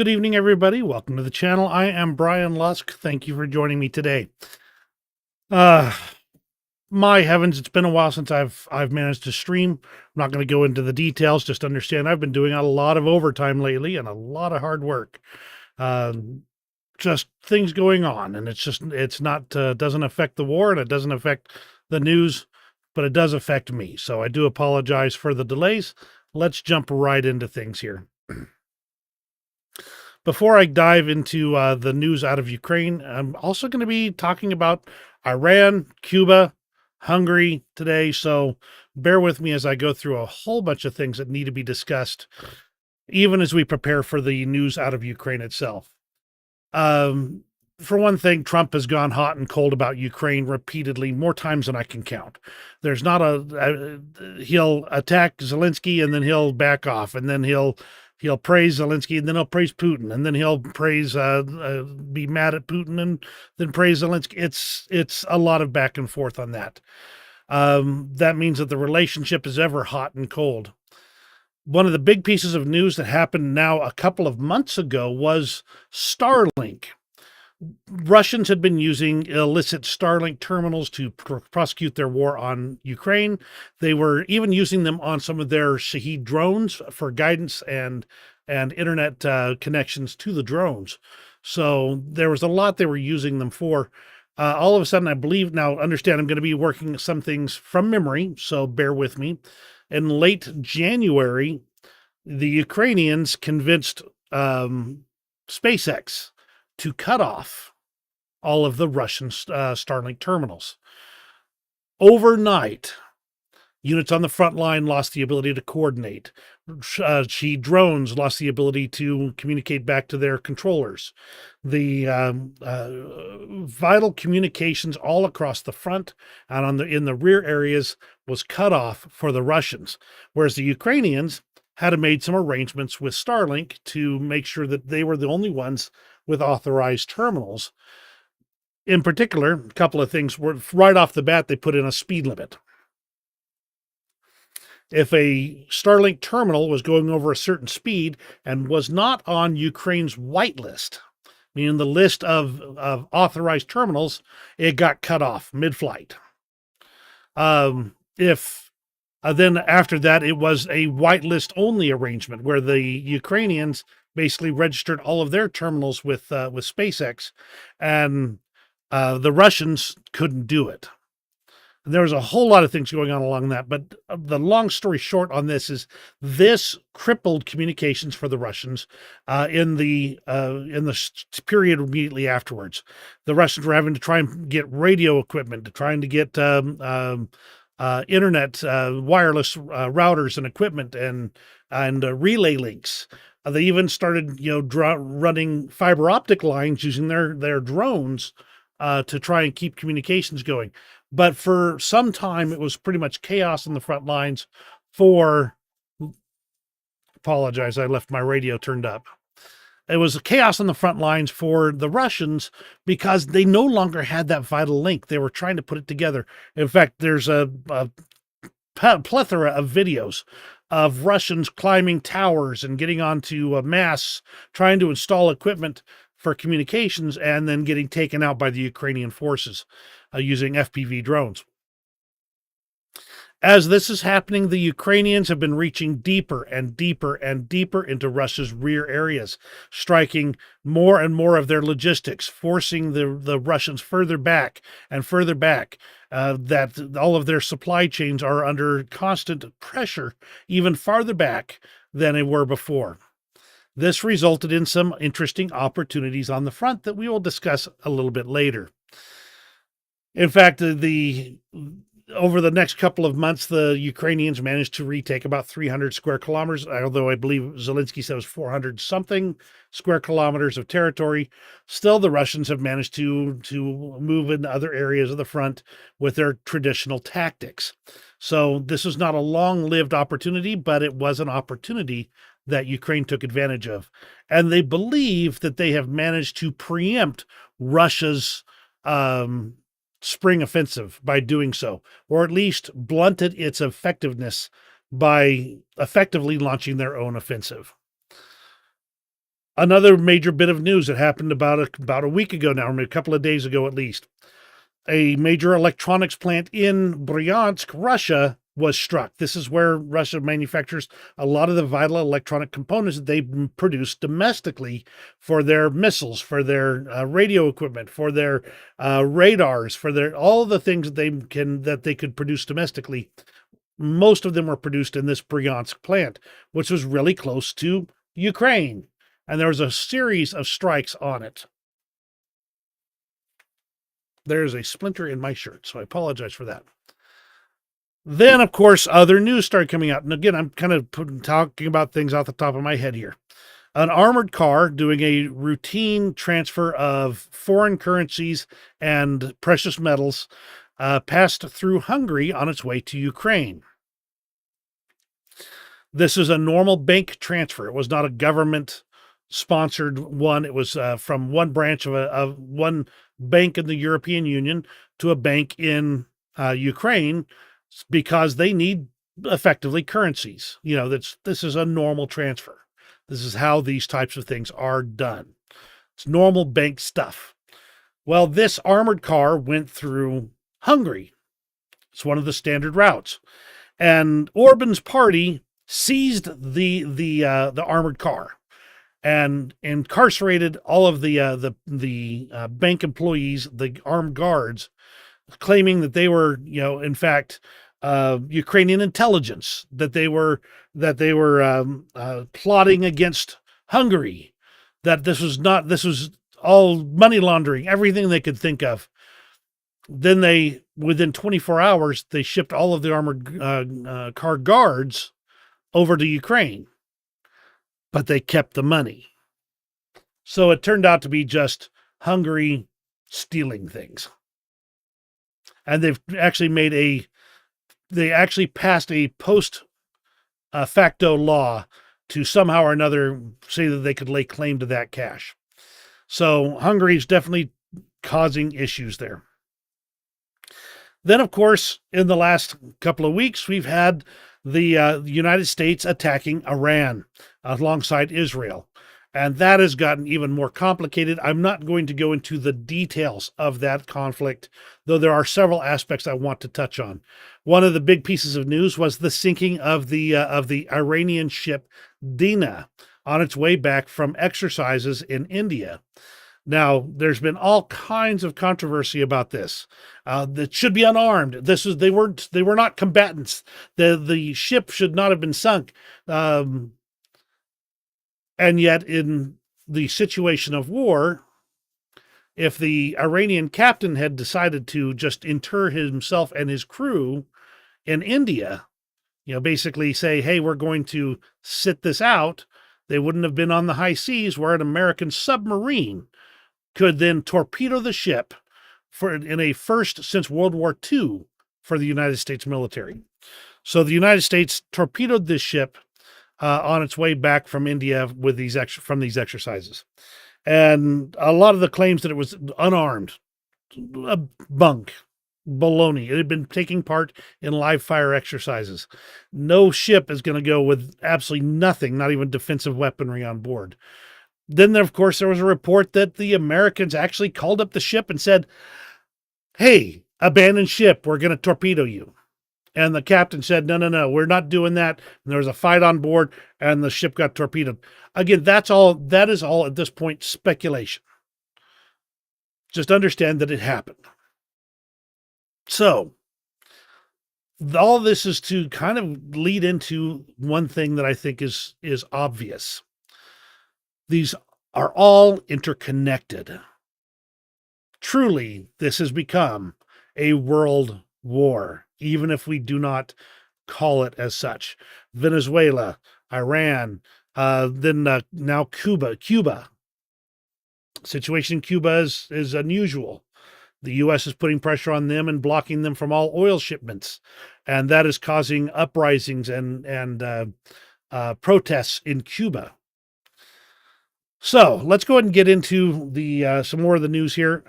Good evening, everybody. Welcome to the channel. I am Brian Lusk. Thank you for joining me today. Uh, my heavens, it's been a while since I've managed to stream. I'm not going to go into the details. Just understand I've been doing a lot of overtime lately and a lot of hard work. Um, just things going on, and it's not doesn't affect the war and it doesn't affect the news, but it does affect me. So I do apologize for the delays. Let's jump right into things here. Before I dive into the news out of Ukraine, I'm also going to be talking about Iran, Cuba, Hungary today. So bear with me as I go through a whole bunch of things that need to be discussed, even as we prepare for the news out of Ukraine itself. Um, for one thing, Trump has gone hot and cold about Ukraine repeatedly, more times than I can count. There's not he'll attack Zelensky and then he'll back off, and then he'll praise Zelensky and then he'll praise Putin, and then he'll be mad at Putin and then praise Zelensky. It's a lot of back and forth on that. That means that the relationship is ever hot and cold. One of the big pieces of news that happened now a couple of months ago was Starlink. Russians had been using illicit Starlink terminals to prosecute their war on Ukraine. They were even using them on some of their Shahed drones for guidance and internet connections to the drones. So there was a lot they were using them for. All of a sudden, I believe now, understand I'm going to be working some things from memory, so bear with me. In late January, the Ukrainians convinced SpaceX to cut off all of the Russian Starlink terminals. Overnight, units on the front line lost the ability to coordinate. Shahed drones lost the ability to communicate back to their controllers. The vital communications all across the front and in the rear areas was cut off for the Russians, whereas the Ukrainians had made some arrangements with Starlink to make sure that they were the only ones with authorized terminals. In particular, a couple of things were right off the bat, they put in a speed limit. If a Starlink terminal was going over a certain speed and was not on Ukraine's whitelist, meaning the list of authorized terminals, it got cut off mid-flight. If then after that, it was a whitelist only arrangement where the Ukrainians basically registered all of their terminals with SpaceX, and the Russians couldn't do it. And there was a whole lot of things going on along that, but the long story short on this is this crippled communications for the Russians in the period immediately afterwards. The Russians were having to try and get radio equipment, trying to get internet, wireless routers and equipment and relay links. They even started, running fiber optic lines using their drones to try and keep communications going. But for some time, it was pretty much chaos in the front lines apologize, I left my radio turned up. It was chaos on the front lines for the Russians because they no longer had that vital link. They were trying to put it together. In fact, there's a plethora of videos of Russians climbing towers and getting onto masts, trying to install equipment for communications, and then getting taken out by the Ukrainian forces using FPV drones. As this is happening, the Ukrainians have been reaching deeper and deeper and deeper into Russia's rear areas, striking more and more of their logistics, forcing the Russians further back and further back. That all of their supply chains are under constant pressure, even farther back than they were before. This resulted in some interesting opportunities on the front that we will discuss a little bit later. In fact, over the next couple of months, the Ukrainians managed to retake about 300 square kilometers, although I believe Zelensky said it was 400 something square kilometers of territory. Still, the Russians have managed to move into other areas of the front with their traditional tactics. So this is not a long-lived opportunity, but it was an opportunity that Ukraine took advantage of. And they believe that they have managed to preempt Russia's spring offensive by doing so, or at least blunted its effectiveness by effectively launching their own offensive. Another major bit of news that happened about a week ago now, or a couple of days ago at least. A major electronics plant in Bryansk, Russia, was struck. This is where Russia manufactures a lot of the vital electronic components that they produce domestically for their missiles, for their radio equipment, for their radars, for their all the things that they could produce domestically. Most of them were produced in this Bryansk plant, which was really close to Ukraine. And there was a series of strikes on it. There's a splinter in my shirt, so I apologize for that. Then, of course, other news started coming out. And again, I'm kind of talking about things off the top of my head here. An armored car doing a routine transfer of foreign currencies and precious metals passed through Hungary on its way to Ukraine. This is a normal bank transfer. It was not a government sponsored one. It was from one branch of one bank in the European Union to a bank in Ukraine, because they need effectively currencies. This is a normal transfer. This is how these types of things are done. It's normal bank stuff. Well, this armored car went through Hungary. It's one of the standard routes. And Orban's party seized the armored car and incarcerated all of the bank employees, the armed guards, claiming that they were, in fact, Ukrainian intelligence, that they were plotting against Hungary, that this was all money laundering, everything they could think of. Then within 24 hours, they shipped all of the armored car guards over to Ukraine, but they kept the money. So it turned out to be just Hungary stealing things. And they've actually they actually passed a post facto law to somehow or another say that they could lay claim to that cash. So Hungary's definitely causing issues there. Then, of course, in the last couple of weeks, we've had the United States attacking Iran alongside Israel. And that has gotten even more complicated. I'm not going to go into the details of that conflict, though there are several aspects I want to touch on. One of the big pieces of news was the sinking of the Iranian ship Dina on its way back from exercises in India. Now, there's been all kinds of controversy about this. That should be unarmed. They were not combatants. The ship should not have been sunk. And yet, in the situation of war, if the Iranian captain had decided to just inter himself and his crew in India, basically say, hey, we're going to sit this out, they wouldn't have been on the high seas, where an American submarine could then torpedo the ship in a first since World War II for the United States military. So the United States torpedoed this ship on its way back from India with these exercises. And a lot of the claims that it was unarmed, bunk, baloney. It had been taking part in live fire exercises. No ship is going to go with absolutely nothing, not even defensive weaponry on board. Then, of course, there was a report that the Americans actually called up the ship and said, hey, abandon ship, we're going to torpedo you. And the captain said, no, we're not doing that. And there was a fight on board and the ship got torpedoed. Again, that is all at this point speculation. Just understand that it happened. So, all this is to kind of lead into one thing that I think is obvious. These are all interconnected. Truly, this has become a world war, even if we do not call it as such. Venezuela, Iran, then now Cuba. Situation in Cuba is unusual. The U.S. is putting pressure on them and blocking them from all oil shipments, and that is causing uprisings and protests in Cuba. So let's go ahead and get into the some more of the news here.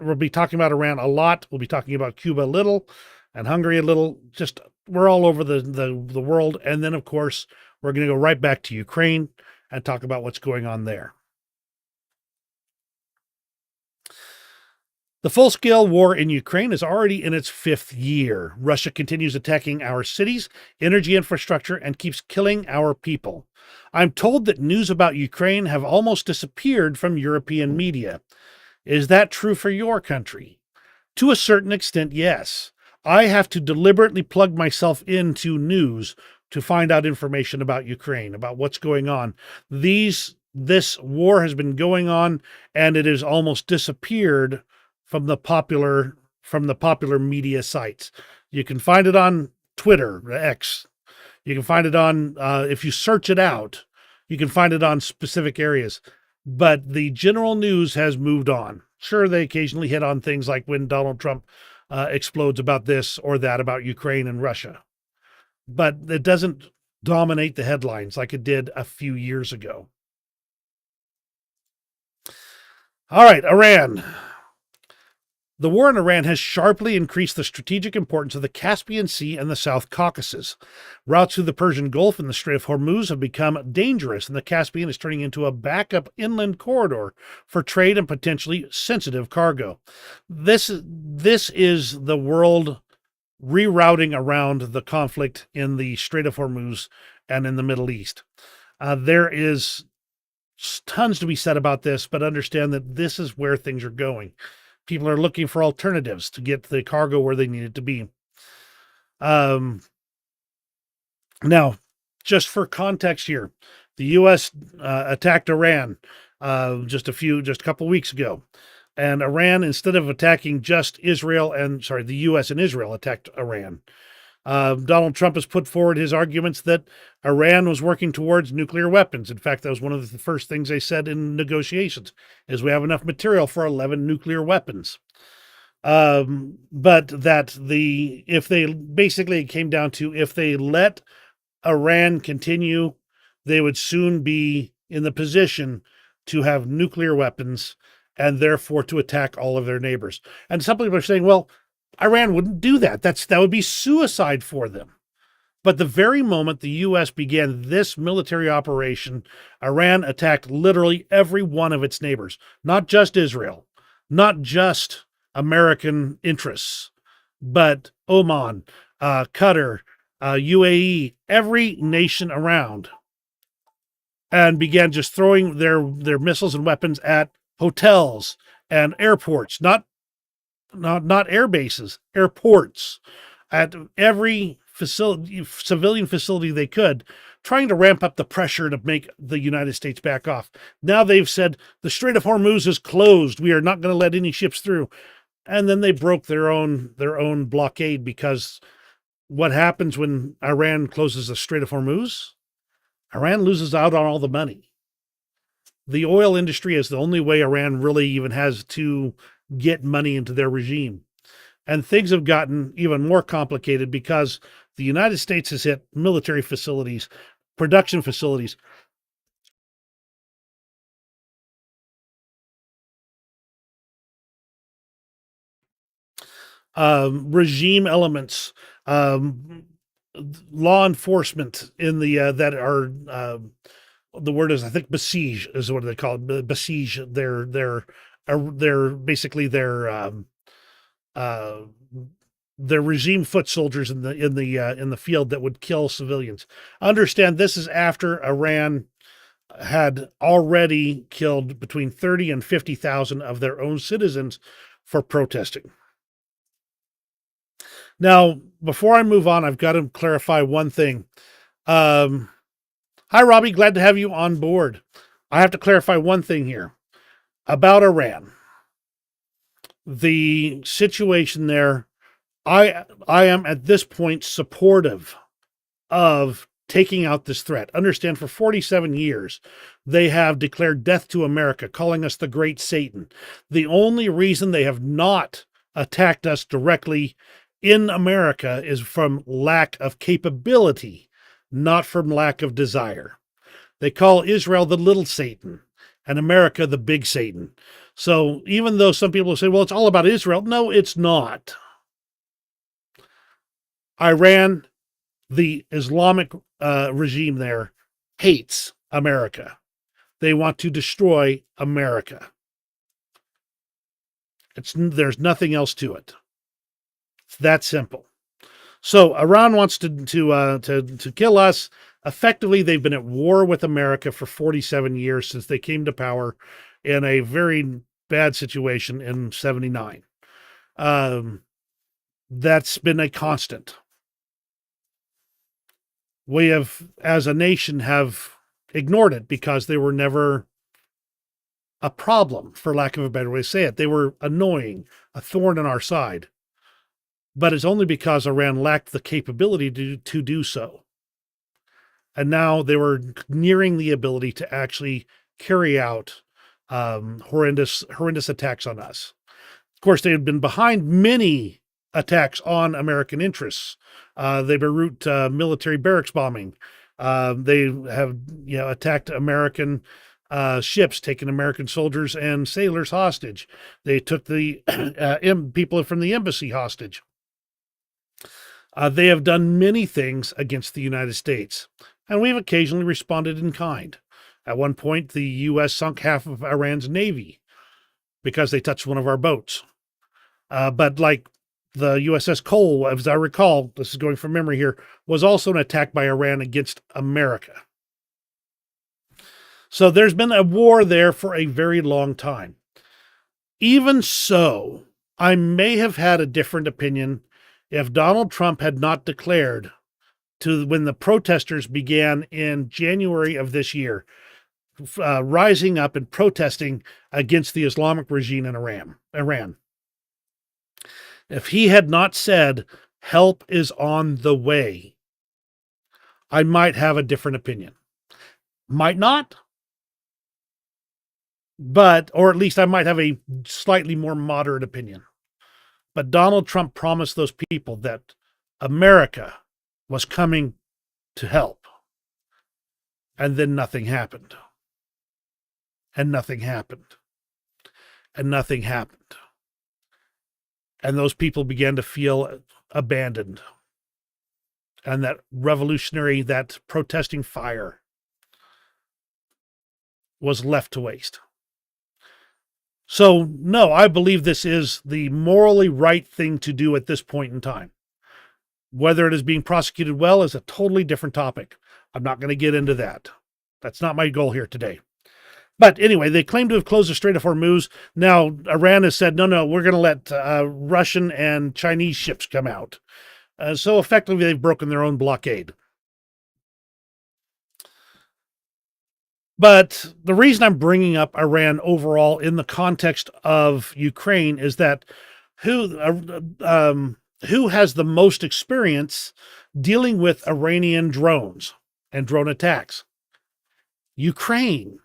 We'll be talking about Iran a lot. We'll be talking about Cuba a little, and Hungary a little. We're all over the world. And then, of course, we're going to go right back to Ukraine and talk about what's going on there. The full-scale war in Ukraine is already in its 5th year. Russia continues attacking our cities, energy infrastructure, and keeps killing our people. I'm told that news about Ukraine have almost disappeared from European media. Is that true for your country? To a certain extent, yes. I have to deliberately plug myself into news to find out information about Ukraine, about what's going on. This war has been going on, and it has almost disappeared from the popular media sites. You can find it on Twitter, X. You can find it on if you search it out, you can find it on specific areas. But the general news has moved on. Sure, they occasionally hit on things like when Donald Trump explodes about this or that about Ukraine and Russia, but it doesn't dominate the headlines like it did a few years ago. All right, Iran. The war in Iran has sharply increased the strategic importance of the Caspian Sea and the South Caucasus. Routes through the Persian Gulf and the Strait of Hormuz have become dangerous, and the Caspian is turning into a backup inland corridor for trade and potentially sensitive cargo. This is the world rerouting around the conflict in the Strait of Hormuz and in the Middle East. There is tons to be said about this, but understand that this is where things are going. People are looking for alternatives to get the cargo where they need it to be. Now, just for context here, the U.S. Attacked Iran just a couple weeks ago. And Iran, instead of attacking just the U.S. and Israel attacked Iran. Donald Trump has put forward his arguments that Iran was working towards nuclear weapons. In fact, that was one of the first things they said in negotiations, is we have enough material for 11 nuclear weapons. But that it came down to, if they let Iran continue, they would soon be in the position to have nuclear weapons and therefore to attack all of their neighbors. And some people are saying, well, Iran wouldn't do that. That would be suicide for them. But the very moment the U.S. began this military operation, Iran attacked literally every one of its neighbors, not just Israel, not just American interests, but Oman, Qatar, UAE, every nation around, and began just throwing their missiles and weapons at hotels and airports, not air bases, airports, at every civilian facility they could, trying to ramp up the pressure to make the United States back off. Now they've said the Strait of Hormuz is closed. We are not going to let any ships through. And then they broke their own blockade, because what happens when Iran closes the Strait of Hormuz? Iran loses out on all the money. The oil industry is the only way Iran really even has to get money into their regime. And things have gotten even more complicated because the United States has hit military facilities, production facilities. Regime elements, law enforcement in the that are the word is, I think, besiege is what they call it. Besiege. They're basically their regime foot soldiers in the field that would kill civilians. Understand, this is after Iran had already killed between 30 and 50,000 of their own citizens for protesting. Now, before I move on, I've got to clarify one thing. Hi, Robbie. Glad to have you on board. I have to clarify one thing here about Iran. The situation there, I am at this point supportive of taking out this threat. Understand, for 47 years, they have declared death to America, calling us the Great Satan. The only reason they have not attacked us directly in America is from lack of capability, not from lack of desire. They call Israel the little Satan and America the big Satan. So even though some people say, well, it's all about Israel, no, it's not. Iran, the Islamic regime there, hates America. They want to destroy America. There's nothing else to it. It's that simple. So Iran wants to kill us. Effectively, they've been at war with America for 47 years since they came to power in a very bad situation in 79. That's been a constant. We have, as a nation, have ignored it because they were never a problem, for lack of a better way to say it. They were annoying, a thorn in our side. But it's only because Iran lacked the capability to do so. And now they were nearing the ability to actually carry out horrendous attacks on us. Of course, they had been behind many attacks on American interests. The Beirut military barracks bombing. They have attacked American ships, taking American soldiers and sailors hostage. They took the people from the embassy hostage. They have done many things against the United States, and we've occasionally responded in kind. At one point, the U.S. sunk half of Iran's navy because they touched one of our boats. But like the USS Cole, as I recall, this is going from memory here, was also an attack by Iran against America. So there's been a war there for a very long time. Even so, I may have had a different opinion if Donald Trump had not declared when the protesters began in January of this year, rising up and protesting against the Islamic regime in Iran. If he had not said, help is on the way, I might have a different opinion. Might not, or at least I might have a slightly more moderate opinion. But Donald Trump promised those people that America was coming to help. And then nothing happened. And nothing happened. And nothing happened. And those people began to feel abandoned. And that that protesting fire was left to waste. So, no, I believe this is the morally right thing to do at this point in time. Whether it is being prosecuted well is a totally different topic. I'm not going to get into that. That's not my goal here today. But anyway, they claim to have closed the Strait of Hormuz. Now, Iran has said, no, we're going to let Russian and Chinese ships come out. So effectively, they've broken their own blockade. But the reason I'm bringing up Iran overall in the context of Ukraine is that who has the most experience dealing with Iranian drones and drone attacks? Ukraine.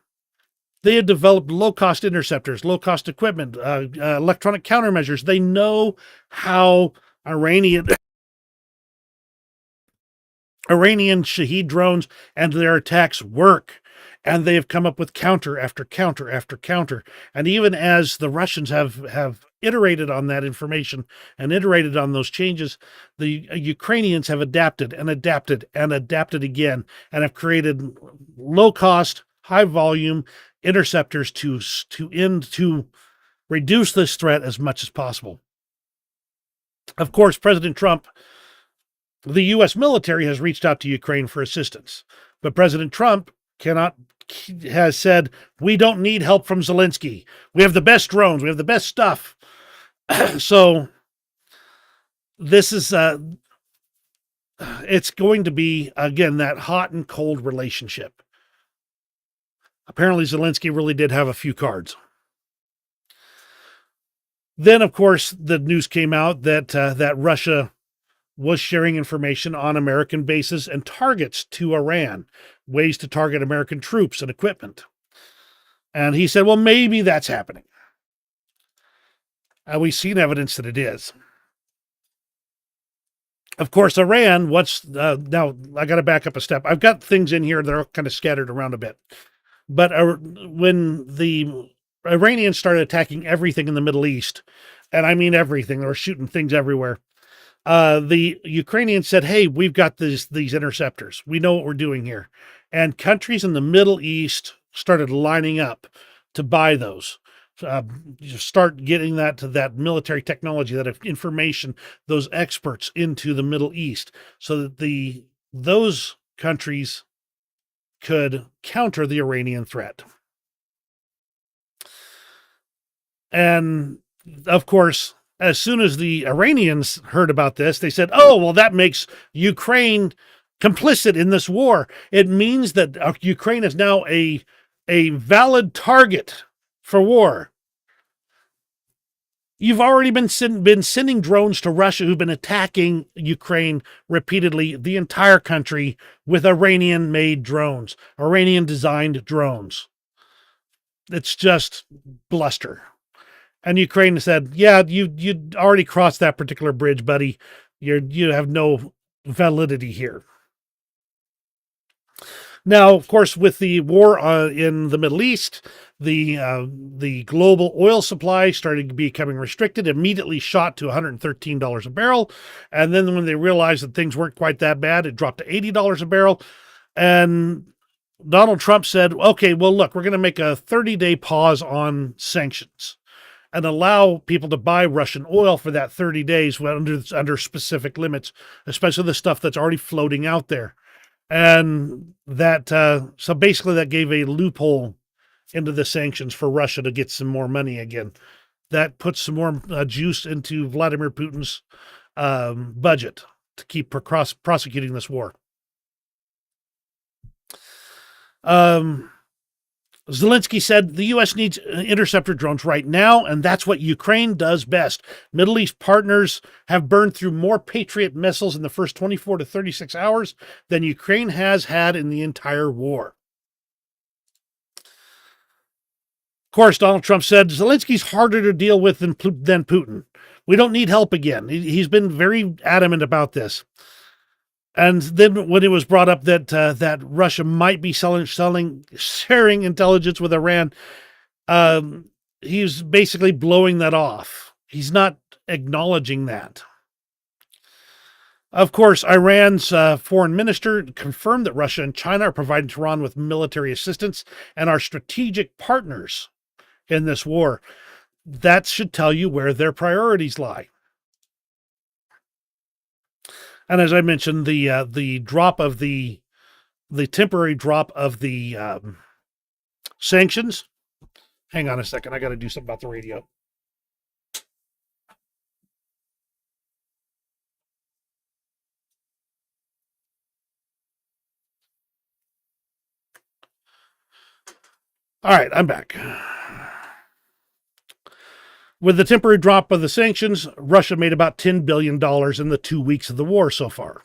They had developed low-cost interceptors, low-cost equipment, electronic countermeasures. They know how Iranian Shahed drones and their attacks work. And they have come up with counter after counter after counter. And even as the Russians have iterated on that information and iterated on those changes, the Ukrainians have adapted and adapted and adapted again and have created low-cost, high-volume interceptors to reduce this threat as much as possible. Of course, President Trump, the U.S. military has reached out to Ukraine for assistance, but President Trump has said, we don't need help from Zelensky. We have the best drones. We have the best stuff. So this is, it's going to be, again, that hot and cold relationship. Apparently Zelensky really did have a few cards. Then, of course, the news came out that Russia was sharing information on American bases and targets to Iran, ways to target American troops and equipment. And he said, well, maybe that's happening. And we've seen evidence that it is. Of course, Iran, now I got to back up a step. I've got things in here that are kind of scattered around a bit. But when the Iranians started attacking everything in the Middle East, and I mean everything, they were shooting things everywhere, the Ukrainians said, hey, we've got these interceptors. We know what we're doing here. And countries in the Middle East started lining up to buy those. Uh, Start getting that military technology, that information, those experts into the Middle East, so that those countries could counter the Iranian threat. And of course, as soon as the Iranians heard about this, they said, "Oh, well, that makes Ukraine complicit in this war. It means that Ukraine is now a valid target for war. You've already been sending drones to Russia, who've been attacking Ukraine repeatedly, the entire country, with Iranian-made drones, Iranian-designed drones. It's just bluster." And Ukraine said, "Yeah, you already crossed that particular bridge, buddy. You have no validity here." Now, of course, with the war in the Middle East, the global oil supply started becoming restricted. Immediately shot to $113 a barrel, and then when they realized that things weren't quite that bad, it dropped to $80 a barrel. And Donald Trump said, "Okay, well, look, we're going to make a 30-day pause on sanctions and allow people to buy Russian oil for that 30 days under specific limits, especially the stuff that's already floating out there." And that, so basically that gave a loophole into the sanctions for Russia to get some more money again. That puts some more juice into Vladimir Putin's budget to keep prosecuting this war. Zelensky said the U.S. needs interceptor drones right now, and that's what Ukraine does best. Middle East partners have burned through more Patriot missiles in the first 24 to 36 hours than Ukraine has had in the entire war. Of course, Donald Trump said Zelensky's harder to deal with than Putin. We don't need help again. He's been very adamant about this. And then when it was brought up that Russia might be sharing intelligence with Iran, he's basically blowing that off. He's not acknowledging that. Of course, Iran's foreign minister confirmed that Russia and China are providing Tehran with military assistance and are strategic partners in this war. That should tell you where their priorities lie. And as I mentioned, the drop of the temporary drop of the sanctions. Hang on a second, I got to do something about the radio. All right, I'm back. With the temporary drop of the sanctions, Russia made about $10 billion in the 2 weeks of the war so far.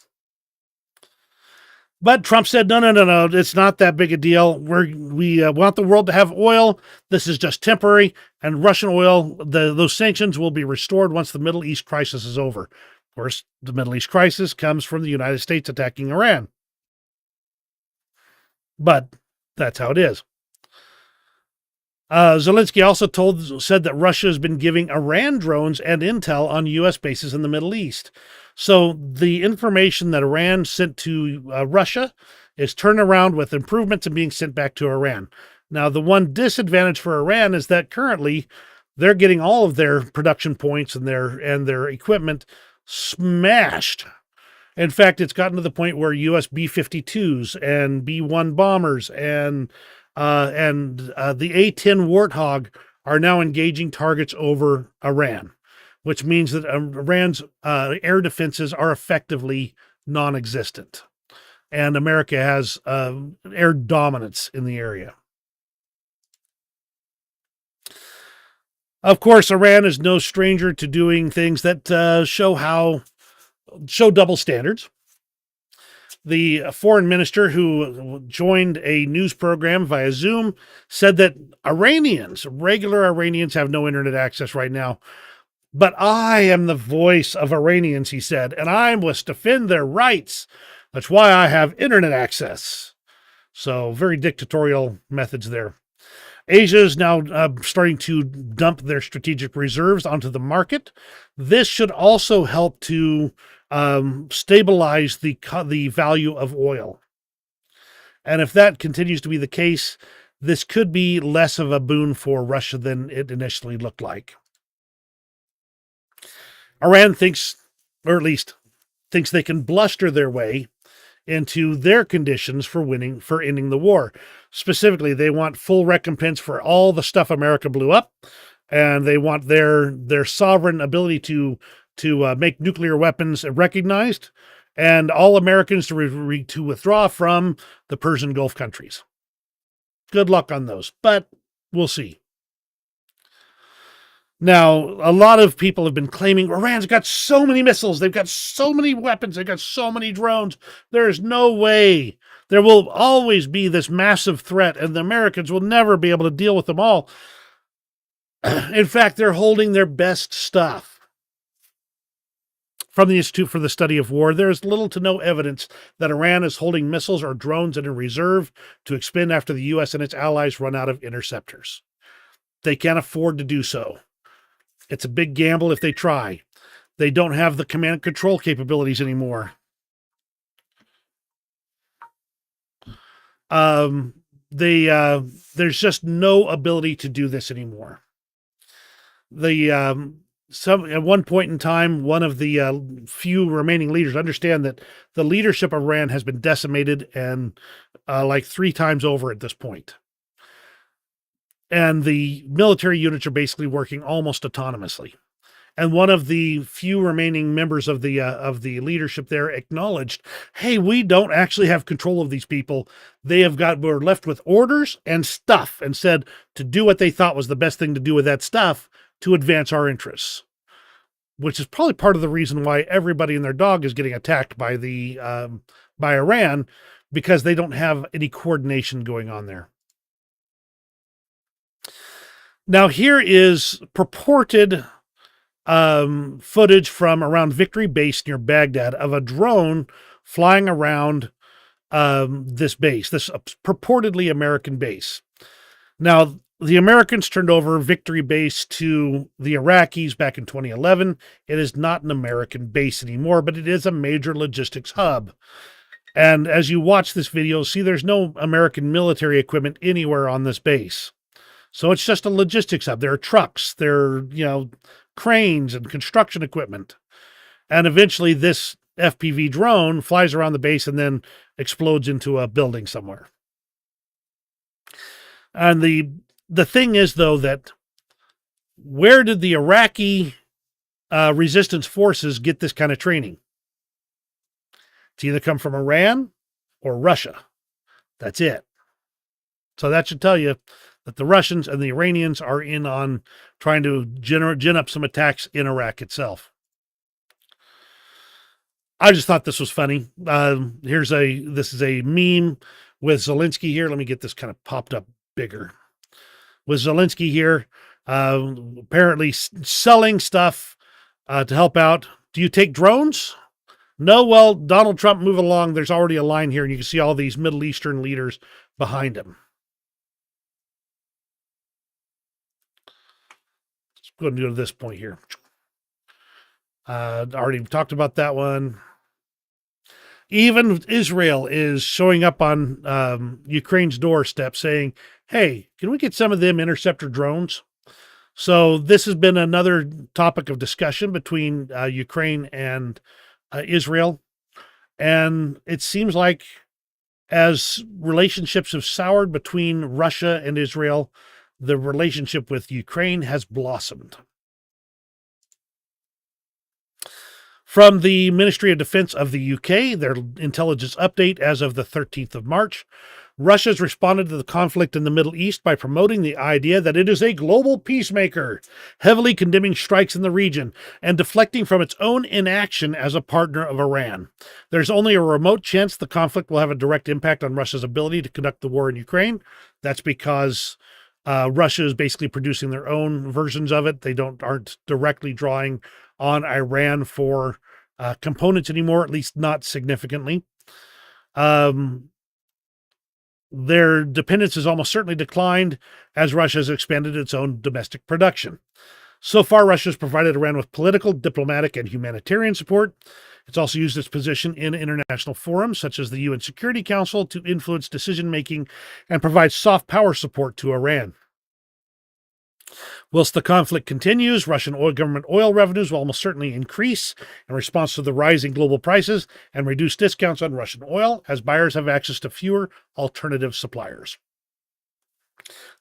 But Trump said, no, it's not that big a deal. We want the world to have oil. This is just temporary. And Russian oil, those sanctions will be restored once the Middle East crisis is over. Of course, the Middle East crisis comes from the United States attacking Iran. But that's how it is. Zelensky also said that Russia has been giving Iran drones and intel on U.S. bases in the Middle East. So the information that Iran sent to Russia is turned around with improvements and being sent back to Iran. Now, the one disadvantage for Iran is that currently they're getting all of their production points and their equipment smashed. In fact, it's gotten to the point where U.S. B-52s and B-1 bombers and the A-10 Warthog are now engaging targets over Iran, which means that Iran's air defenses are effectively non-existent. And America has air dominance in the area. Of course, Iran is no stranger to doing things that show double standards. The foreign minister who joined a news program via Zoom said that regular Iranians, have no internet access right now. But I am the voice of Iranians, he said, and I must defend their rights. That's why I have internet access. So very dictatorial methods there. Asia is now starting to dump their strategic reserves onto the market. This should also help to stabilize the value of oil. And if that continues to be the case, this could be less of a boon for Russia than it initially looked like. Iran thinks, or at least thinks they can bluster their way into their conditions for ending the war. Specifically, they want full recompense for all the stuff America blew up, and they want their sovereign ability to make nuclear weapons recognized, and all Americans to withdraw from the Persian Gulf countries. Good luck on those, but we'll see. Now, a lot of people have been claiming Iran's got so many missiles, they've got so many weapons, they've got so many drones. There's no way. There will always be this massive threat, and the Americans will never be able to deal with them all. In fact, they're holding their best stuff. From the Institute for the Study of War, there is little to no evidence that Iran is holding missiles or drones in a reserve to expend after the U.S. and its allies run out of interceptors. They can't afford to do so. It's a big gamble if they try. They don't have the command and control capabilities anymore. There's just no ability to do this anymore. At one point in time, one of the few remaining leaders understand that the leadership of Iran has been decimated and like 3 times over at this point. And the military units are basically working almost autonomously. And one of the few remaining members of the leadership there acknowledged, "Hey, we don't actually have control of these people. We're left with orders and stuff," and said to do what they thought was the best thing to do with that stuff to advance our interests. Which is probably part of the reason why everybody and their dog is getting attacked by by Iran, because they don't have any coordination going on there. Now, here is purported footage from around Victory Base near Baghdad of a drone flying around this base, this purportedly American base. Now, the Americans turned over Victory Base to the Iraqis back in 2011. It is not an American base anymore, but it is a major logistics hub. And as you watch this video, see there's no American military equipment anywhere on this base. So it's just a logistics hub. There are trucks, there are, cranes and construction equipment. And eventually this FPV drone flies around the base and then explodes into a building somewhere. And the thing is, though, that where did the Iraqi resistance forces get this kind of training? It's either come from Iran or Russia. That's it. So that should tell you that the Russians and the Iranians are in on trying to gin up some attacks in Iraq itself. I just thought this was funny. This is a meme with Zelensky here. Let me get this kind of popped up bigger. With Zelensky here, apparently selling stuff to help out. Do you take drones? No, well, Donald Trump, move along. There's already a line here, and you can see all these Middle Eastern leaders behind him. Let's go and go to this point here. Already talked about that one. Even Israel is showing up on Ukraine's doorstep saying, "Hey, can we get some of them interceptor drones?" So this has been another topic of discussion between Ukraine and Israel. And it seems like as relationships have soured between Russia and Israel, the relationship with Ukraine has blossomed. From the Ministry of Defense of the UK, their intelligence update as of the 13th of March, Russia's responded to the conflict in the Middle East by promoting the idea that it is a global peacemaker, heavily condemning strikes in the region and deflecting from its own inaction as a partner of Iran. There's only a remote chance the conflict will have a direct impact on Russia's ability to conduct the war in Ukraine. That's because Russia is basically producing their own versions of it. They aren't directly drawing on Iran for components anymore, at least not significantly. Their dependence has almost certainly declined as Russia has expanded its own domestic production. So far, Russia has provided Iran with political, diplomatic, and humanitarian support. It's also used its position in international forums such as the UN Security Council to influence decision making and provide soft power support to Iran. Whilst the conflict continues, Russian government oil revenues will almost certainly increase in response to the rising global prices and reduced discounts on Russian oil as buyers have access to fewer alternative suppliers.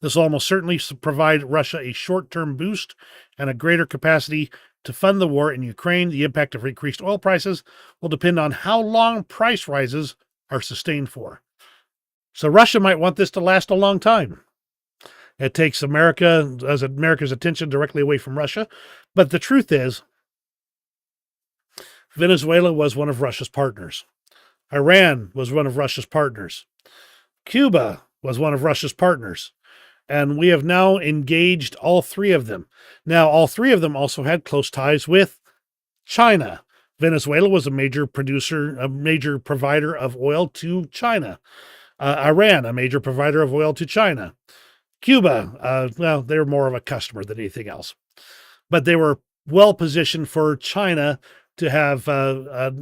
This will almost certainly provide Russia a short-term boost and a greater capacity to fund the war in Ukraine. The impact of increased oil prices will depend on how long price rises are sustained for. So Russia might want this to last a long time. It takes America's attention directly away from Russia. But the truth is, Venezuela was one of Russia's partners. Iran was one of Russia's partners. Cuba was one of Russia's partners. And we have now engaged all three of them. Now, all three of them also had close ties with China. Venezuela was a major provider of oil to China. Iran, a major provider of oil to China. Cuba, they were more of a customer than anything else. But they were well positioned for China to have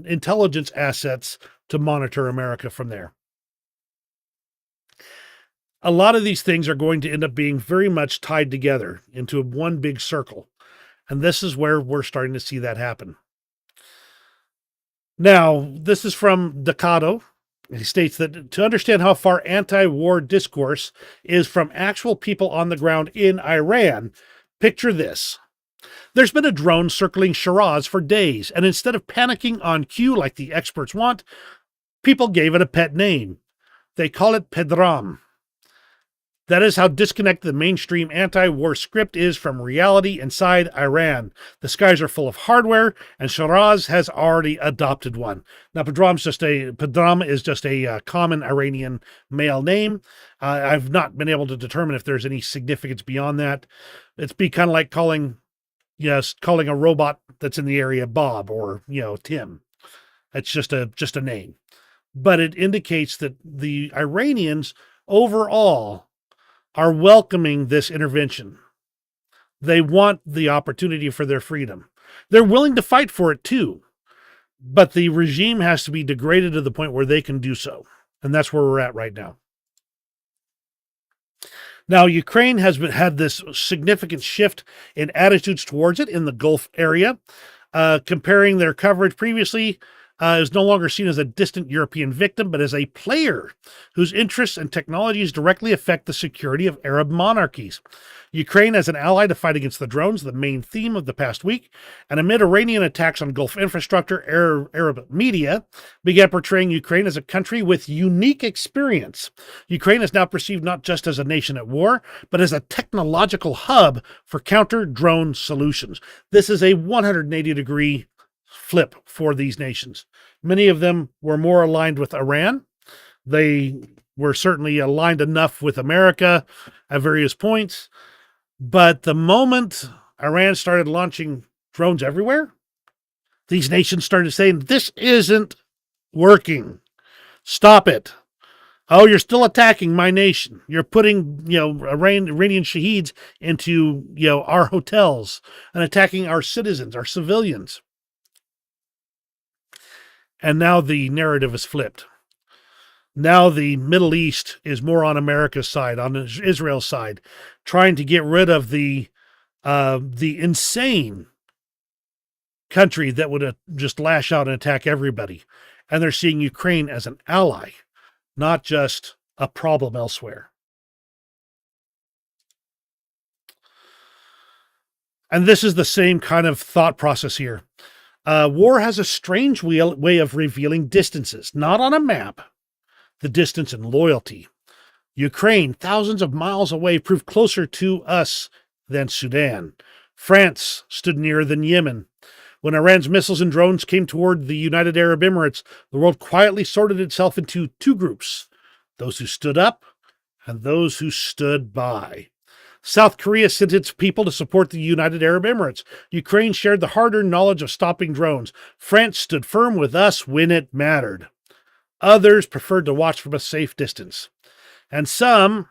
intelligence assets to monitor America from there. A lot of these things are going to end up being very much tied together into one big circle. And this is where we're starting to see that happen. Now, this is from Decado. He states that to understand how far anti-war discourse is from actual people on the ground in Iran, picture this. There's been a drone circling Shiraz for days, and instead of panicking on cue like the experts want, people gave it a pet name. They call it Pedram. That is how disconnected the mainstream anti-war script is from reality inside Iran. The skies are full of hardware, and Shiraz has already adopted one. Now, Pedram is just a common Iranian male name. I've not been able to determine if there's any significance beyond that. It's be kind of like calling a robot that's in the area Bob or Tim. It's just a name, but it indicates that the Iranians overall are welcoming this intervention. They want the opportunity for their freedom. They're willing to fight for it too, but the regime has to be degraded to the point where they can do so. And that's where we're at right now. Now, Ukraine has had this significant shift in attitudes towards it in the Gulf area. Comparing their coverage previously, is no longer seen as a distant European victim, but as a player whose interests and technologies directly affect the security of Arab monarchies. Ukraine as an ally to fight against the drones, the main theme of the past week, and amid Iranian attacks on Gulf infrastructure, Arab media began portraying Ukraine as a country with unique experience. Ukraine is now perceived not just as a nation at war, but as a technological hub for counter-drone solutions. This is a 180-degree flip for these nations. Many of them were more aligned with Iran. They were certainly aligned enough with America at various points. But the moment Iran started launching drones everywhere, these nations started saying, this isn't working. Stop it. Oh, you're still attacking my nation. You're putting, Iranian shaheeds into, our hotels and attacking our citizens, our civilians. And now the narrative is flipped. Now the Middle East is more on America's side, on Israel's side, trying to get rid of the insane country that would just lash out and attack everybody. And they're seeing Ukraine as an ally, not just a problem elsewhere. And this is the same kind of thought process here. War has a strange way of revealing distances, not on a map, the distance in loyalty. Ukraine, thousands of miles away, proved closer to us than Sudan. France stood nearer than Yemen. When Iran's missiles and drones came toward the United Arab Emirates, the world quietly sorted itself into two groups, those who stood up and those who stood by. South Korea sent its people to support the United Arab Emirates. Ukraine shared the hard-earned knowledge of stopping drones. France stood firm with us when it mattered. Others preferred to watch from a safe distance. And some,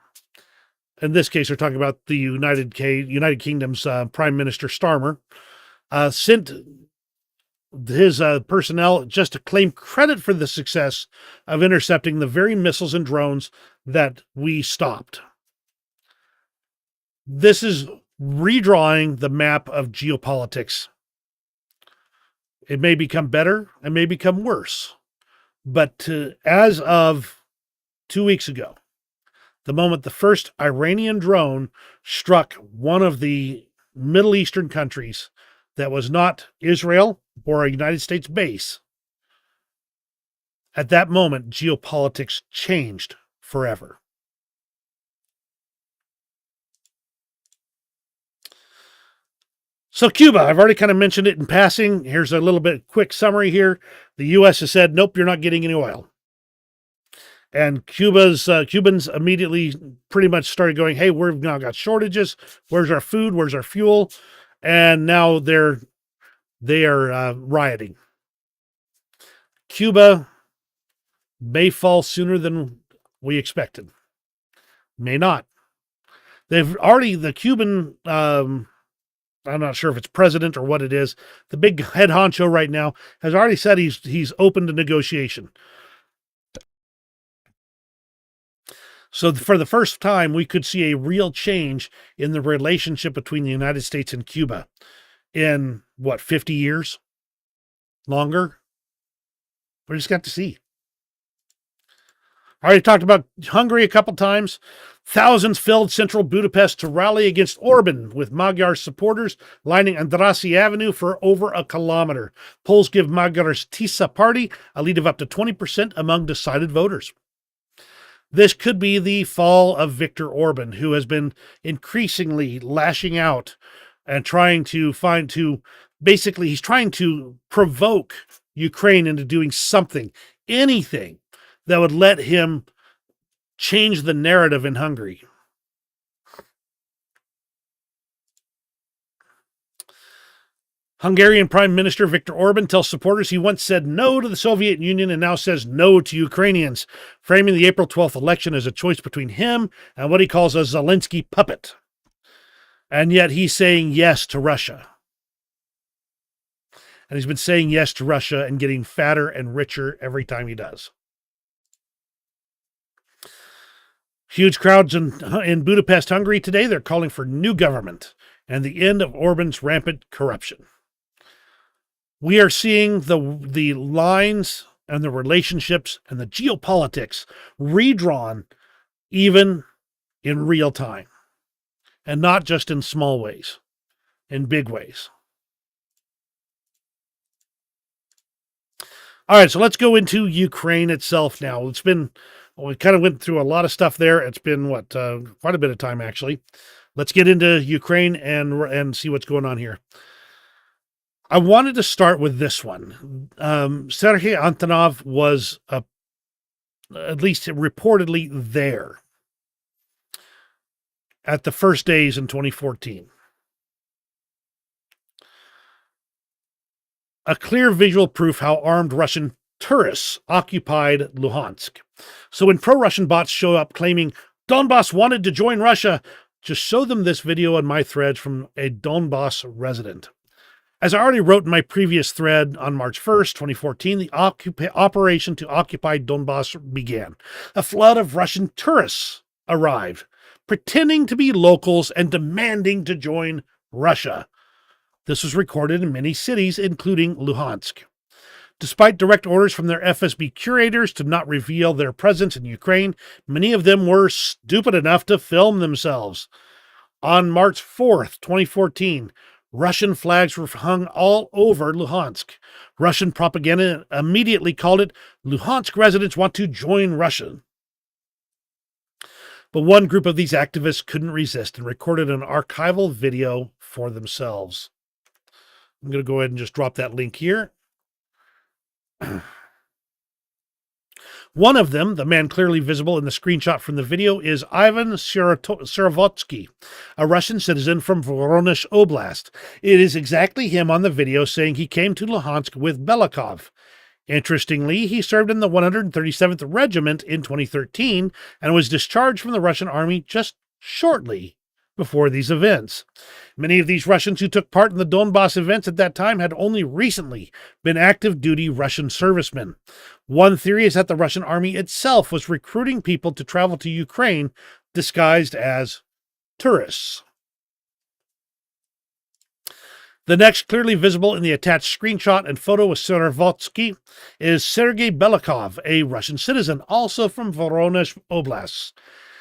in this case, we're talking about the United Kingdom's Prime Minister Starmer, sent his personnel just to claim credit for the success of intercepting the very missiles and drones that we stopped. This is redrawing the map of geopolitics. It may become better, it may become worse. But as of 2 weeks ago, the moment the first Iranian drone struck one of the Middle Eastern countries that was not Israel or a United States base, at that moment, geopolitics changed forever. So Cuba, I've already kind of mentioned it in passing. Here's a little bit quick summary here. The U.S. has said, nope, you're not getting any oil. And Cubans immediately pretty much started going, hey, we've now got shortages. Where's our food? Where's our fuel? And now they are rioting. Cuba may fall sooner than we expected. May not. They've already, the Cuban, I'm not sure if it's president or what it is, the big head honcho right now has already said he's open to negotiation. So for the first time, we could see a real change in the relationship between the United States and Cuba in, 50 years? Longer? We just got to see. I already talked about Hungary a couple times. Thousands filled central Budapest to rally against Orban, with Magyar supporters lining Andrassy Avenue for over a kilometer. Polls give Magyar's TISA party a lead of up to 20% among decided voters. This could be the fall of Viktor Orban, who has been increasingly lashing out and trying to he's trying to provoke Ukraine into doing something, anything that would let him change the narrative in Hungary. Hungarian Prime Minister Viktor Orban tells supporters he once said no to the Soviet Union and now says no to Ukrainians, framing the April 12th election as a choice between him and what he calls a Zelensky puppet. And yet he's saying yes to Russia. And he's been saying yes to Russia and getting fatter and richer every time he does. Huge crowds in Budapest, Hungary today. They're calling for new government and the end of Orban's rampant corruption. We are seeing the lines and the relationships and the geopolitics redrawn even in real time, and not just in small ways, in big ways. All right, so let's go into Ukraine itself now. We kind of went through a lot of stuff there. It's been quite a bit of time actually. Let's get into Ukraine and see what's going on here. I wanted to start with this one. Sergei Antonov was at least reportedly there at the first days in 2014. A clear visual proof how armed Russian tourists occupied Luhansk. So when pro-Russian bots show up claiming Donbass wanted to join Russia, just show them this video on my threads from a Donbass resident. As I already wrote in my previous thread on March 1st, 2014, the operation to occupy Donbass began. A flood of Russian tourists arrived, pretending to be locals and demanding to join Russia. This was recorded in many cities, including Luhansk. Despite direct orders from their FSB curators to not reveal their presence in Ukraine, many of them were stupid enough to film themselves. On March 4th, 2014, Russian flags were hung all over Luhansk. Russian propaganda immediately called it, Luhansk residents want to join Russia. But one group of these activists couldn't resist and recorded an archival video for themselves. I'm going to go ahead and just drop that link here. One of them, the man clearly visible in the screenshot from the video, is Ivan Serovotsky, a Russian citizen from Voronezh Oblast. It is exactly him on the video saying he came to Luhansk with Belikov. Interestingly, he served in the 137th Regiment in 2013 and was discharged from the Russian army just shortly before these events. Many of these Russians who took part in the Donbass events at that time had only recently been active duty Russian servicemen. One theory is that the Russian army itself was recruiting people to travel to Ukraine disguised as tourists. The next clearly visible in the attached screenshot and photo with Serovotsky is Sergei Belikov, a Russian citizen, also from Voronezh Oblast.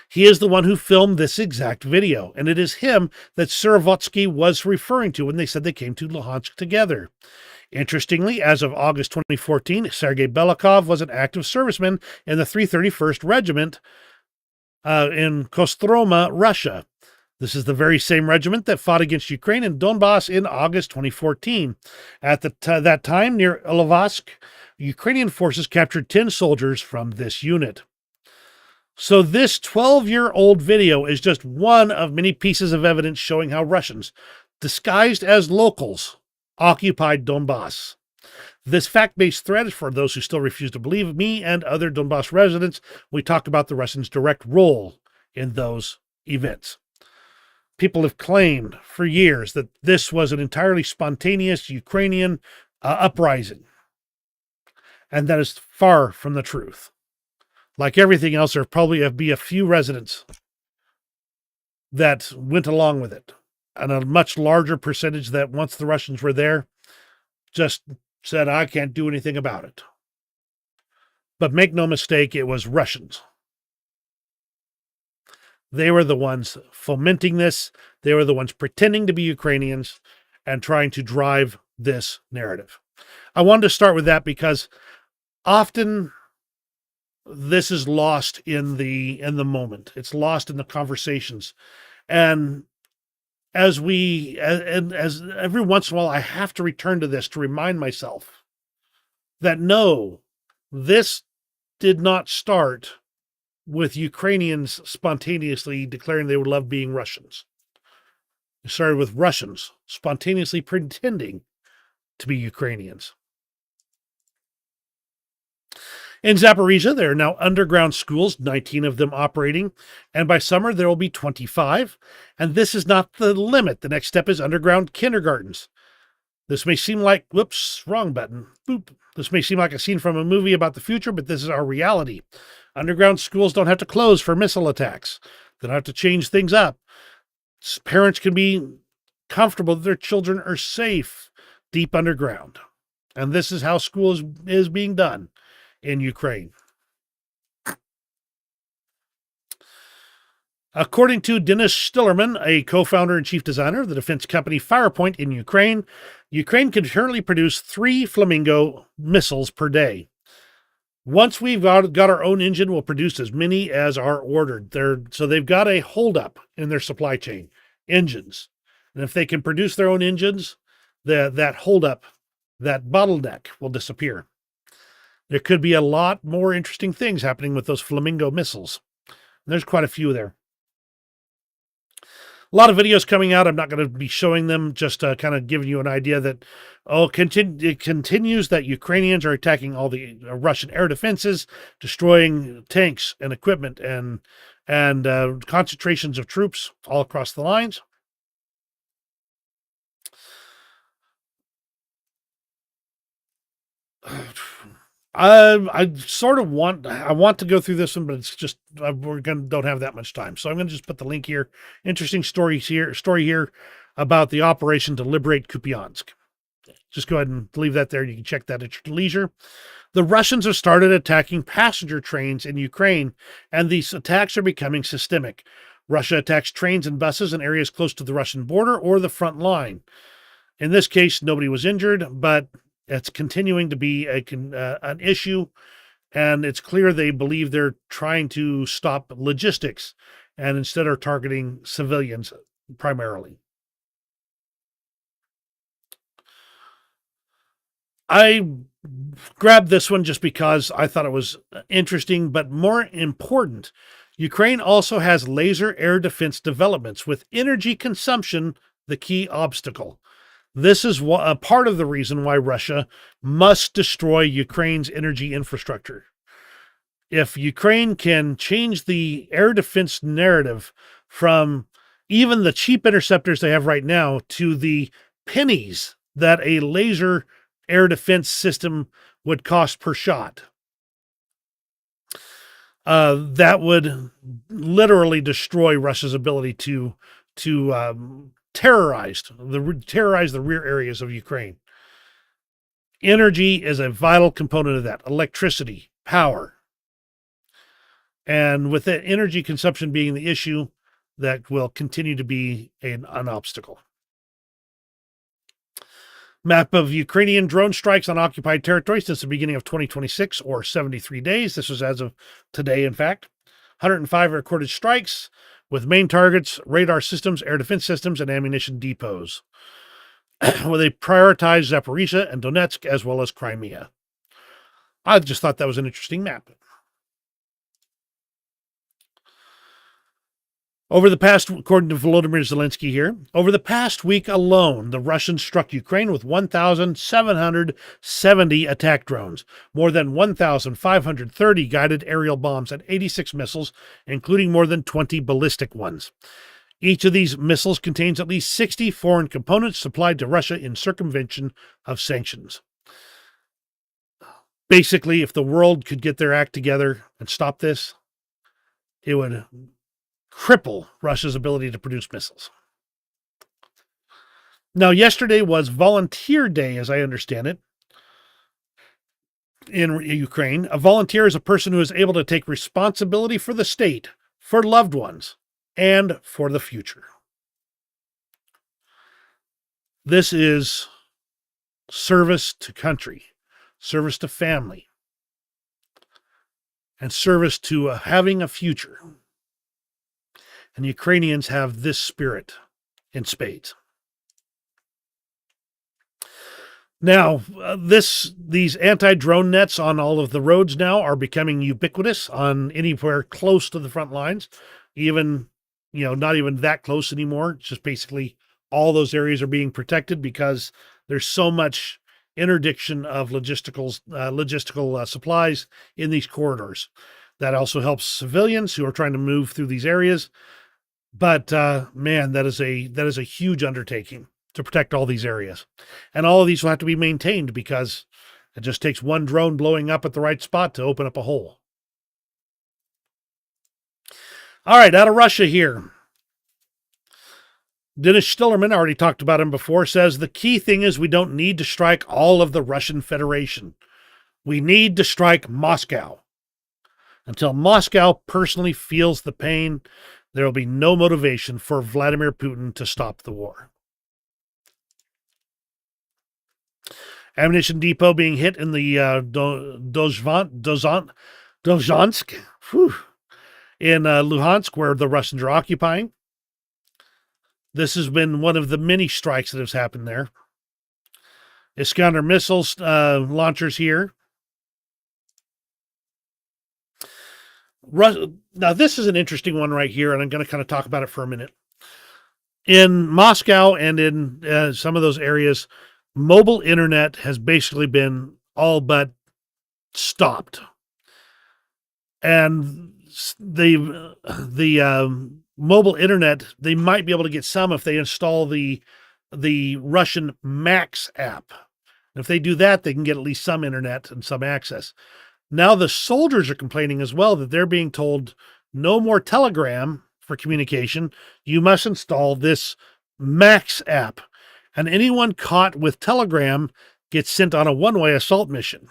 He is the one who filmed this exact video, and it is him that Serovotsky was referring to when they said they came to Luhansk together. Interestingly, as of August 2014, Sergei Belikov was an active serviceman in the 331st Regiment in Kostroma, Russia. This is the very same regiment that fought against Ukraine and Donbass in August 2014. At that time, near Ilovaisk, Ukrainian forces captured 10 soldiers from this unit. So this 12-year-old video is just one of many pieces of evidence showing how Russians, disguised as locals, occupied Donbass. This fact-based thread is for those who still refuse to believe me and other Donbass residents. We talk about the Russians' direct role in those events. People have claimed for years that this was an entirely spontaneous Ukrainian uprising. And that is far from the truth. Like everything else, there probably be a few residents that went along with it. And a much larger percentage that once the Russians were there, just said, I can't do anything about it. But make no mistake, it was Russians. They were the ones fomenting this. They were the ones pretending to be Ukrainians and trying to drive this narrative. I wanted to start with that because often this is lost in the moment. It's lost in the conversations. And as every once in a while, I have to return to this to remind myself that no, this did not start with Ukrainians spontaneously declaring they would love being Russians. It started with Russians spontaneously pretending to be Ukrainians. In Zaporizhia, there are now underground schools, 19 of them operating, and by summer there will be 25, and this is not the limit. The next step is underground kindergartens. This may seem like, whoops, wrong button, boop. This may seem like a scene from a movie about the future, but this is our reality. Underground schools don't have to close for missile attacks. They don't have to change things up. Parents can be comfortable that their children are safe deep underground. And this is how school is being done in Ukraine. According to Denis Stillerman, a co-founder and chief designer of the defense company Firepoint in Ukraine, Ukraine can currently produce 3 Flamingo missiles per day. Once we've got our own engine, we'll produce as many as are ordered. So they've got a holdup in their supply chain, engines. And if they can produce their own engines, that holdup, that bottleneck will disappear. There could be a lot more interesting things happening with those Flamingo missiles. And there's quite a few there. A lot of videos coming out. I'm not going to be showing them, just kind of giving you an idea that, it continues that Ukrainians are attacking all the Russian air defenses, destroying tanks and equipment and concentrations of troops all across the lines. I sort of want to go through this one, but it's just don't have that much time. So I'm going to just put the link here. Interesting story here about the operation to liberate Kupiansk. Just go ahead and leave that there. You can check that at your leisure. The Russians have started attacking passenger trains in Ukraine, and these attacks are becoming systemic. Russia attacks trains and buses in areas close to the Russian border or the front line. In this case, nobody was injured, but it's continuing to be an issue, and it's clear they believe they're trying to stop logistics and instead are targeting civilians primarily. I grabbed this one just because I thought it was interesting, but more important, Ukraine also has laser air defense developments, with energy consumption the key obstacle. This is a part of the reason why Russia must destroy Ukraine's energy infrastructure. If Ukraine can change the air defense narrative from even the cheap interceptors they have right now to the pennies that a laser air defense system would cost per shot. That would literally destroy Russia's ability to terrorize the rear areas of Ukraine. Energy is a vital component of that. Electricity, power. And with the energy consumption being the issue, that will continue to be an obstacle. Map of Ukrainian drone strikes on occupied territory since the beginning of 2026, or 73 days. This was as of today, in fact. 105 recorded strikes with main targets, radar systems, air defense systems, and ammunition depots, where they prioritized Zaporizhia and Donetsk as well as Crimea. I just thought that was an interesting map. According to Volodymyr Zelensky here, over the past week alone, the Russians struck Ukraine with 1,770 attack drones, more than 1,530 guided aerial bombs, and 86 missiles, including more than 20 ballistic ones. Each of these missiles contains at least 60 foreign components supplied to Russia in circumvention of sanctions. Basically, if the world could get their act together and stop this, it would cripple Russia's ability to produce missiles. Now, yesterday was Volunteer Day, as I understand it, in Ukraine. A volunteer is a person who is able to take responsibility for the state, for loved ones, and for the future. This is service to country, service to family, and service to having a future. And Ukrainians have this spirit in spades. Now, these anti-drone nets on all of the roads now are becoming ubiquitous on anywhere close to the front lines. Even, not even that close anymore. It's just basically all those areas are being protected because there's so much interdiction of logistical supplies in these corridors. That also helps civilians who are trying to move through these areas. But man, that is a huge undertaking to protect all these areas. And all of these will have to be maintained because it just takes one drone blowing up at the right spot to open up a hole. All right, out of Russia here. Dennis Stillerman, I already talked about him before, says the key thing is we don't need to strike all of the Russian Federation. We need to strike Moscow. Until Moscow personally feels the pain, there will be no motivation for Vladimir Putin to stop the war. Ammunition depot being hit in the Dozhansk in Luhansk, where the Russians are occupying. This has been one of the many strikes that has happened there. Iskander missiles launchers here. Now, this is an interesting one right here, and I'm going to kind of talk about it for a minute. In Moscow and in some of those areas, mobile internet has basically been all but stopped. And the mobile internet, they might be able to get some if they install the Russian Max app. And if they do that, they can get at least some internet and some access. Now the soldiers are complaining as well that they're being told no more Telegram for communication. You must install this Max app. And anyone caught with Telegram gets sent on a one-way assault mission.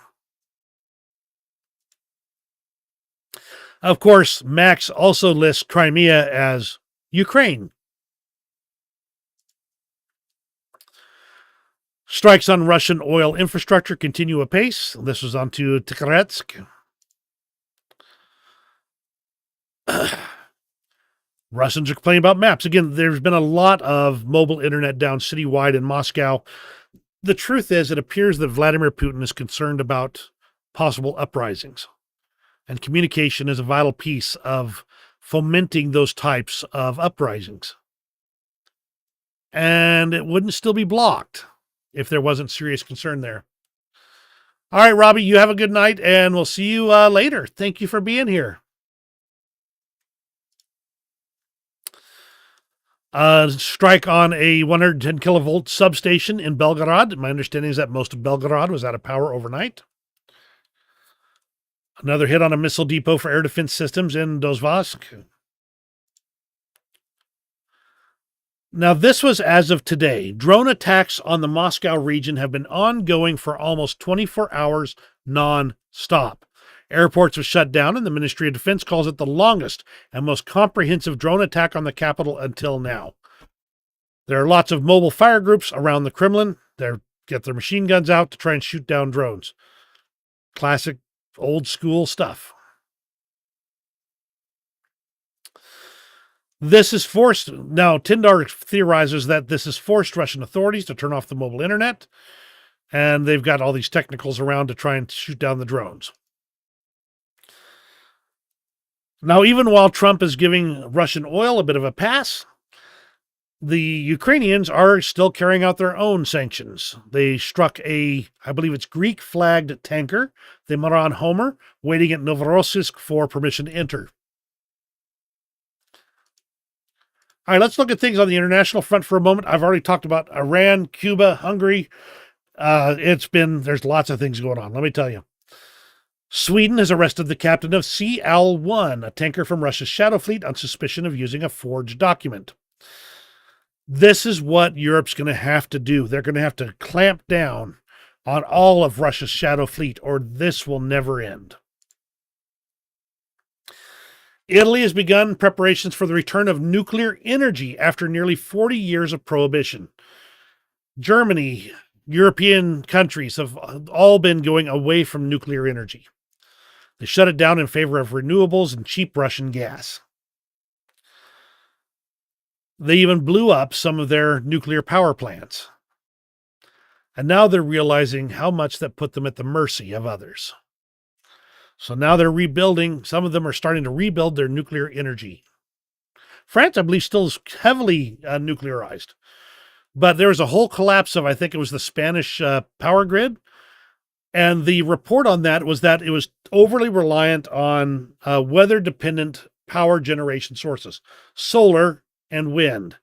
Of course, Max also lists Crimea as Ukraine. Strikes on Russian oil infrastructure continue apace. This was onto Tikretsk. Russians are complaining about maps. Again, there's been a lot of mobile internet down citywide in Moscow. The truth is, it appears that Vladimir Putin is concerned about possible uprisings. And communication is a vital piece of fomenting those types of uprisings. And it wouldn't still be blocked if there wasn't serious concern there. All right, Robbie, you have a good night, and we'll see you later. Thank you for being here. Strike on a 110 kilovolt substation in Belgorod. My understanding is that most of Belgorod was out of power overnight. Another hit on a missile depot for air defense systems in Dozhevsk. Now, this was as of today. Drone attacks on the Moscow region have been ongoing for almost 24 hours non-stop. Airports were shut down, and the Ministry of Defense calls it the longest and most comprehensive drone attack on the capital until now. There are lots of mobile fire groups around the Kremlin. They get their machine guns out to try and shoot down drones. Classic, old school stuff. This is forced. Now, Tindar theorizes that this has forced Russian authorities to turn off the mobile internet, and they've got all these technicals around to try and shoot down the drones. Now, even while Trump is giving Russian oil a bit of a pass, the Ukrainians are still carrying out their own sanctions. They struck I believe it's Greek-flagged tanker, the Maran Homer, waiting at Novorossiysk for permission to enter. All right, let's look at things on the international front for a moment. I've already talked about Iran, Cuba, Hungary. There's lots of things going on. Let me tell you. Sweden has arrested the captain of CL-1, a tanker from Russia's Shadow Fleet, on suspicion of using a forged document. This is what Europe's going to have to do. They're going to have to clamp down on all of Russia's Shadow Fleet, or this will never end. Italy has begun preparations for the return of nuclear energy after nearly 40 years of prohibition. Germany, European countries have all been going away from nuclear energy. They shut it down in favor of renewables and cheap Russian gas. They even blew up some of their nuclear power plants. And now they're realizing how much that put them at the mercy of others. So now they're rebuilding. Some of them are starting to rebuild their nuclear energy. France, I believe, still is heavily nuclearized. But there was a whole collapse of, I think it was the Spanish power grid. And the report on that was that it was overly reliant on weather-dependent power generation sources, solar and wind.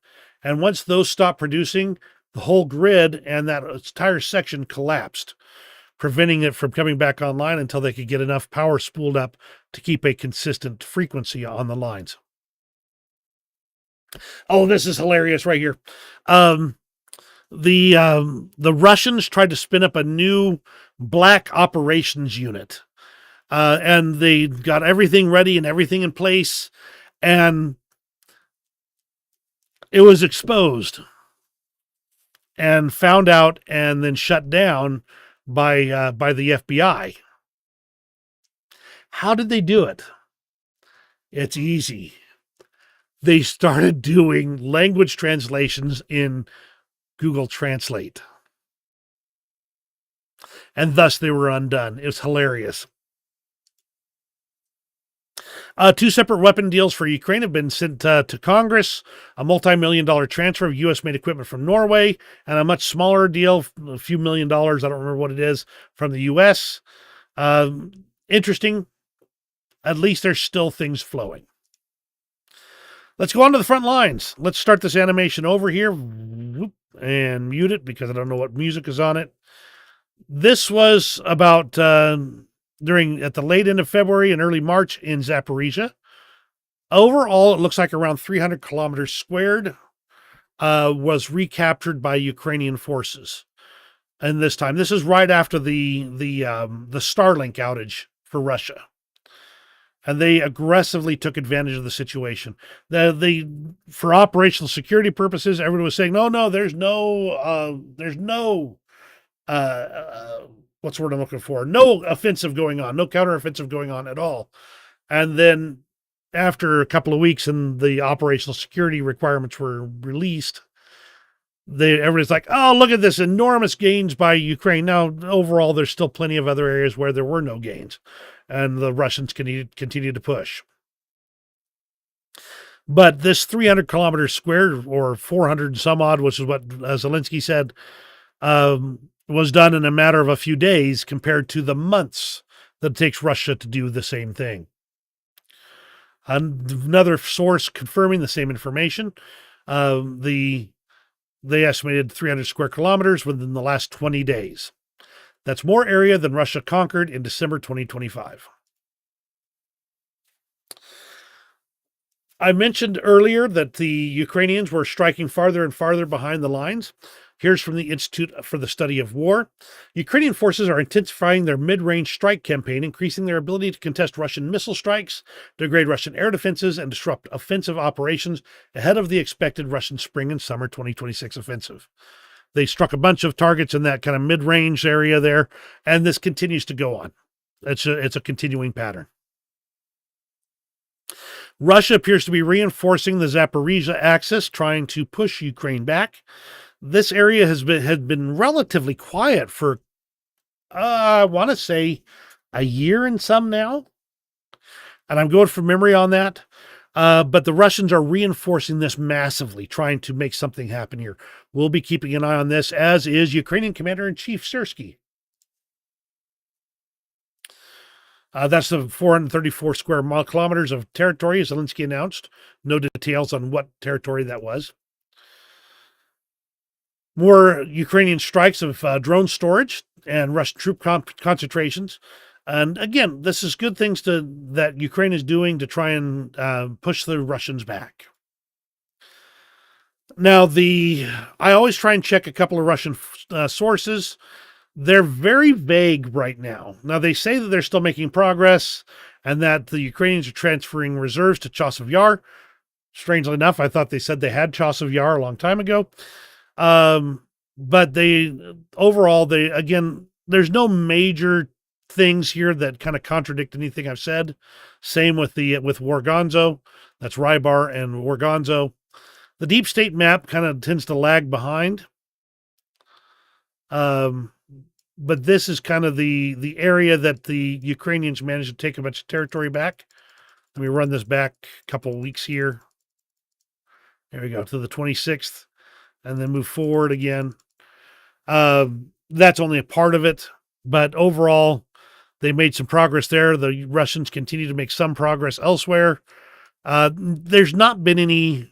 And once those stopped producing, the whole grid and that entire section collapsed, preventing it from coming back online until they could get enough power spooled up to keep a consistent frequency on the lines. Oh, this is hilarious right here. The Russians tried to spin up a new black operations unit, and they got everything ready and everything in place, and it was exposed and found out and then shut down by the FBI. How did they do it? It's easy. They started doing language translations in Google Translate. And thus they were undone. It was hilarious. 2 separate weapon deals for Ukraine have been sent to Congress. A multi-million-dollar transfer of U.S.-made equipment from Norway, and a much smaller deal, a few $1 million, I don't remember what it is, from the U.S. Interesting. At least there's still things flowing. Let's go on to the front lines. Let's start this animation over here and mute it because I don't know what music is on it. This was about at the late end of February and early March in Zaporizhia. Overall, it looks like around 300 kilometers squared was recaptured by Ukrainian forces. And this time, this is right after the Starlink outage for Russia. And they aggressively took advantage of the situation. For operational security purposes, everyone was saying, no, there's no what's the word I'm looking for? No offensive going on, no counteroffensive going on at all. And then after a couple of weeks and the operational security requirements were released, everybody's like, oh, look at this enormous gains by Ukraine. Now, overall, there's still plenty of other areas where there were no gains, and the Russians continue to push. But this 300 kilometers squared, or 400 and some odd, which is what Zelensky said, was done in a matter of a few days compared to the months that it takes Russia to do the same thing. Another source confirming the same information. They estimated 300 square kilometers within the last 20 days. That's more area than Russia conquered in December 2025. I mentioned earlier that the Ukrainians were striking farther and farther behind the lines. Here's from the Institute for the Study of War. Ukrainian forces are intensifying their mid range strike campaign, increasing their ability to contest Russian missile strikes, degrade Russian air defenses, and disrupt offensive operations ahead of the expected Russian spring and summer 2026 offensive. They struck a bunch of targets in that kind of mid range area there, and this continues to go on. It's a continuing pattern. Russia appears to be reinforcing the Zaporizhia axis, trying to push Ukraine back. This area had been relatively quiet for, I want to say, a year and some now. And I'm going from memory on that. But the Russians are reinforcing this massively, trying to make something happen here. We'll be keeping an eye on this, as is Ukrainian Commander-in-Chief Syrskyi. That's the 434 square kilometers of territory, as Zelensky announced. No details on what territory that was. More Ukrainian strikes of drone storage and Russian troop concentrations. And again, this is good things that Ukraine is doing to try and push the Russians back. Now, I always try and check a couple of Russian sources. They're very vague right now. Now, they say that they're still making progress and that the Ukrainians are transferring reserves to Chasiv Yar. Strangely enough, I thought they said they had Chasiv Yar a long time ago. But again, there's no major things here that kind of contradict anything I've said. Same with Wargonzo. That's Rybar and Wargonzo. The deep state map kind of tends to lag behind. But this is kind of the area that the Ukrainians managed to take a bunch of territory back. Let me run this back a couple of weeks here. There we go, to the 26th, and then move forward again. That's only a part of it, but overall, they made some progress there. The Russians continue to make some progress elsewhere. There's not been any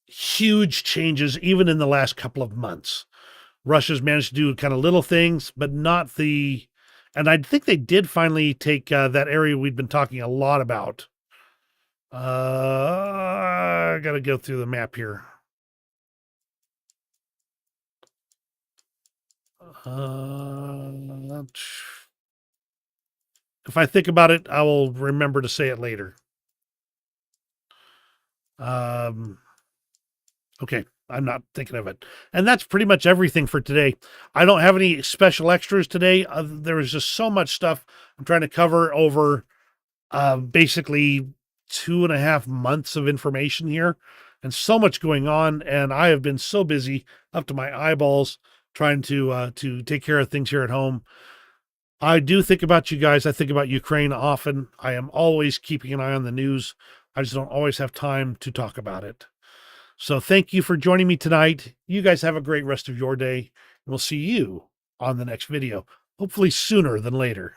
huge changes, even in the last couple of months. Russia's managed to do kind of little things, but not and I think they did finally take that area we've been talking a lot about. I got to go through the map here. If I think about it, I will remember to say it later. Okay, I'm not thinking of it. And that's pretty much everything for today. I don't have any special extras today. There was just so much stuff I'm trying to cover over basically 2.5 months of information here, and so much going on. And I have been so busy up to my eyeballs trying to take care of things here at home. I do think about you guys. I think about Ukraine often. I am always keeping an eye on the news. I just don't always have time to talk about it. So thank you for joining me tonight. You guys have a great rest of your day. And we'll see you on the next video, hopefully sooner than later.